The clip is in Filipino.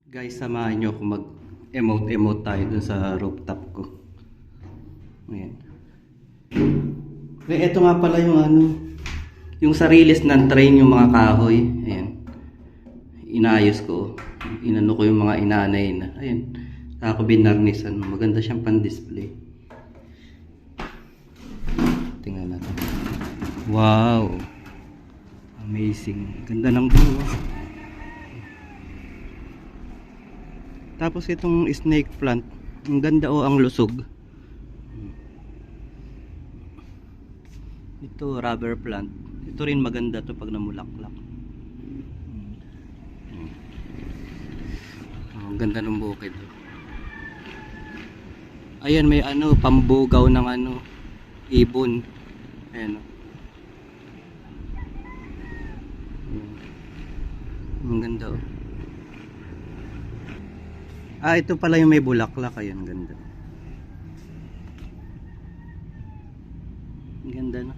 Guys, samahan nyo kung mag-emote-emote tayo dun sa rooftop ko. Ayan. Eh, eto nga pala yung yung sarilis ng train, yung mga kahoy. Ayan. Inayos ko. Inano ko yung mga inanay na. Ayan. Ako binarnisan. Maganda siyang pan-display. Tingnan natin. Wow! Amazing. Ganda ng view. Tapos itong snake plant, ang ganda ang lusog. Ito rubber plant. Ito rin maganda to pag namulaklak. Ang ganda ng bukid. Ayan, may pambugaw ng ibon. Ayan. Ang ganda oh. Ito pala yung may bulaklak. Ayan, ganda. Ang ganda na.